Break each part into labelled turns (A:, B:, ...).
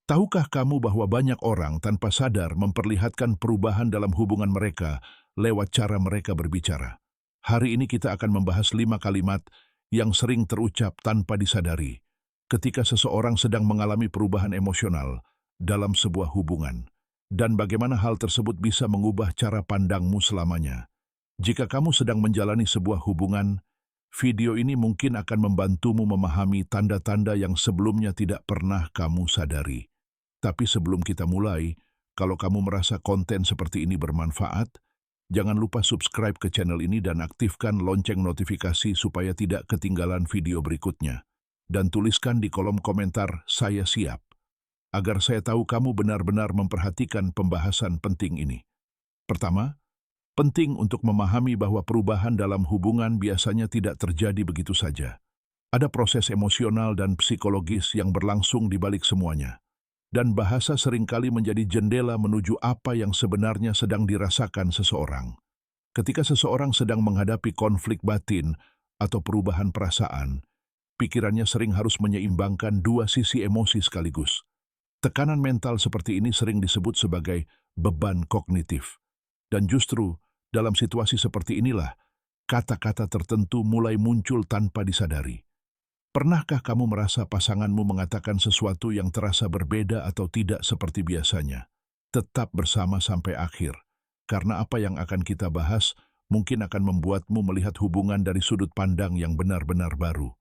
A: Tahukah kamu bahwa banyak orang tanpa sadar memperlihatkan perubahan dalam hubungan mereka lewat cara mereka berbicara? Hari ini kita akan membahas 5 kalimat yang sering terucap tanpa disadari ketika seseorang sedang mengalami perubahan emosional dalam sebuah hubungan, dan bagaimana hal tersebut bisa mengubah cara pandangmu selamanya. Jika kamu sedang menjalani sebuah hubungan, video ini mungkin akan membantumu memahami tanda-tanda yang sebelumnya tidak pernah kamu sadari. Tapi sebelum kita mulai, kalau kamu merasa konten seperti ini bermanfaat, jangan lupa subscribe ke channel ini dan aktifkan lonceng notifikasi supaya tidak ketinggalan video berikutnya. Dan tuliskan di kolom komentar, "Saya siap," agar saya tahu kamu benar-benar memperhatikan pembahasan penting ini. Pertama, penting untuk memahami bahwa perubahan dalam hubungan biasanya tidak terjadi begitu saja. Ada proses emosional dan psikologis yang berlangsung di balik semuanya. Dan bahasa seringkali menjadi jendela menuju apa yang sebenarnya sedang dirasakan seseorang. Ketika seseorang sedang menghadapi konflik batin atau perubahan perasaan, pikirannya sering harus menyeimbangkan dua sisi emosi sekaligus. Tekanan mental seperti ini sering disebut sebagai beban kognitif. Dan justru dalam situasi seperti inilah, kata-kata tertentu mulai muncul tanpa disadari. Pernahkah kamu merasa pasanganmu mengatakan sesuatu yang terasa berbeda atau tidak seperti biasanya? Tetap bersama sampai akhir, karena apa yang akan kita bahas mungkin akan membuatmu melihat hubungan dari sudut pandang yang benar-benar baru.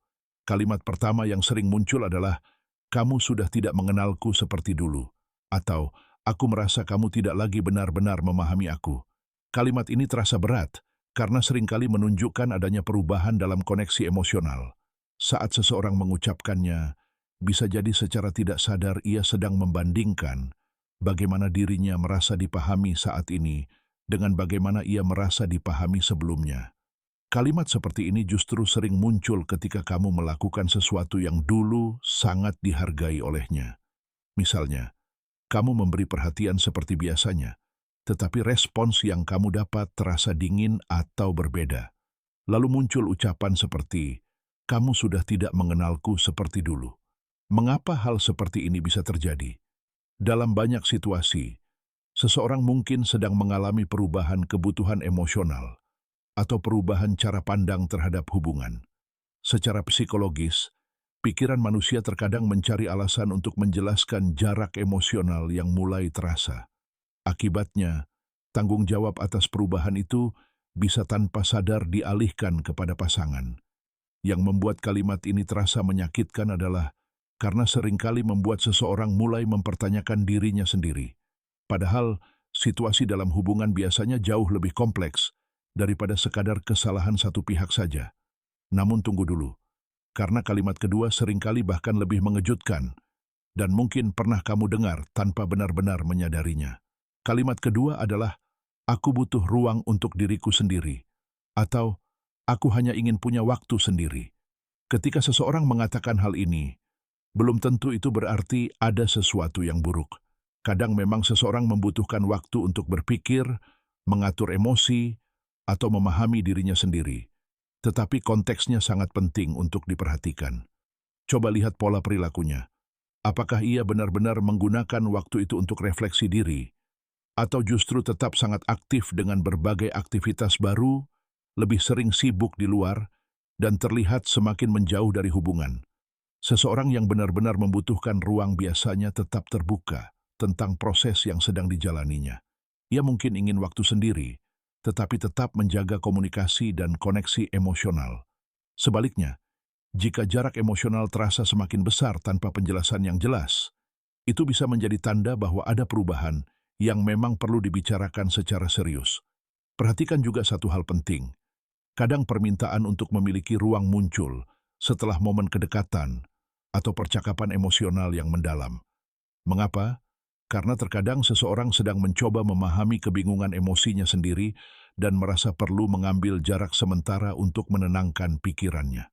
A: Kalimat pertama yang sering muncul adalah, "Kamu sudah tidak mengenalku seperti dulu," atau "Aku merasa kamu tidak lagi benar-benar memahami aku." Kalimat ini terasa berat, karena seringkali menunjukkan adanya perubahan dalam koneksi emosional. Saat seseorang mengucapkannya, bisa jadi secara tidak sadar ia sedang membandingkan bagaimana dirinya merasa dipahami saat ini dengan bagaimana ia merasa dipahami sebelumnya. Kalimat seperti ini justru sering muncul ketika kamu melakukan sesuatu yang dulu sangat dihargai olehnya. Misalnya, kamu memberi perhatian seperti biasanya, tetapi respons yang kamu dapat terasa dingin atau berbeda. Lalu muncul ucapan seperti, "Kamu sudah tidak mengenalku seperti dulu." Mengapa hal seperti ini bisa terjadi? Dalam banyak situasi, seseorang mungkin sedang mengalami perubahan kebutuhan emosional atau perubahan cara pandang terhadap hubungan. Secara psikologis, pikiran manusia terkadang mencari alasan untuk menjelaskan jarak emosional yang mulai terasa. Akibatnya, tanggung jawab atas perubahan itu bisa tanpa sadar dialihkan kepada pasangan. Yang membuat kalimat ini terasa menyakitkan adalah karena seringkali membuat seseorang mulai mempertanyakan dirinya sendiri. Padahal, situasi dalam hubungan biasanya jauh lebih kompleks daripada sekadar kesalahan satu pihak saja. Namun tunggu dulu, karena kalimat kedua seringkali bahkan lebih mengejutkan, dan mungkin pernah kamu dengar tanpa benar-benar menyadarinya. Kalimat kedua adalah, "Aku butuh ruang untuk diriku sendiri," atau "Aku hanya ingin punya waktu sendiri." Ketika seseorang mengatakan hal ini, belum tentu itu berarti ada sesuatu yang buruk. Kadang memang seseorang membutuhkan waktu untuk berpikir, mengatur emosi, atau memahami dirinya sendiri. Tetapi konteksnya sangat penting untuk diperhatikan. Coba lihat pola perilakunya. Apakah ia benar-benar menggunakan waktu itu untuk refleksi diri, atau justru tetap sangat aktif dengan berbagai aktivitas baru, lebih sering sibuk di luar, dan terlihat semakin menjauh dari hubungan? Seseorang yang benar-benar membutuhkan ruang biasanya tetap terbuka tentang proses yang sedang dijalaninya. Ia mungkin ingin waktu sendiri, tetapi tetap menjaga komunikasi dan koneksi emosional. Sebaliknya, jika jarak emosional terasa semakin besar tanpa penjelasan yang jelas, itu bisa menjadi tanda bahwa ada perubahan yang memang perlu dibicarakan secara serius. Perhatikan juga satu hal penting. Kadang permintaan untuk memiliki ruang muncul setelah momen kedekatan atau percakapan emosional yang mendalam. Mengapa? Karena terkadang seseorang sedang mencoba memahami kebingungan emosinya sendiri dan merasa perlu mengambil jarak sementara untuk menenangkan pikirannya.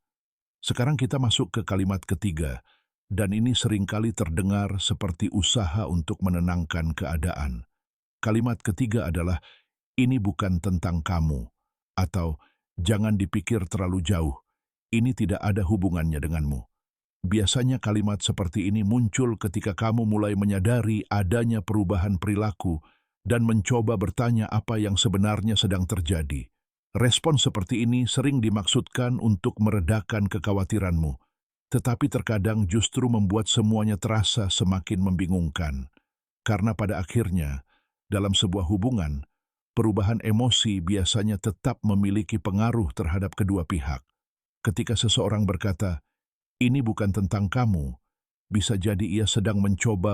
A: Sekarang kita masuk ke kalimat ketiga, dan ini seringkali terdengar seperti usaha untuk menenangkan keadaan. Kalimat ketiga adalah, "Ini bukan tentang kamu," atau "Jangan dipikir terlalu jauh, ini tidak ada hubungannya denganmu." Biasanya kalimat seperti ini muncul ketika kamu mulai menyadari adanya perubahan perilaku dan mencoba bertanya apa yang sebenarnya sedang terjadi. Respon seperti ini sering dimaksudkan untuk meredakan kekhawatiranmu, tetapi terkadang justru membuat semuanya terasa semakin membingungkan. Karena pada akhirnya, dalam sebuah hubungan, perubahan emosi biasanya tetap memiliki pengaruh terhadap kedua pihak. Ketika seseorang berkata, "Ini bukan tentang kamu," bisa jadi ia sedang mencoba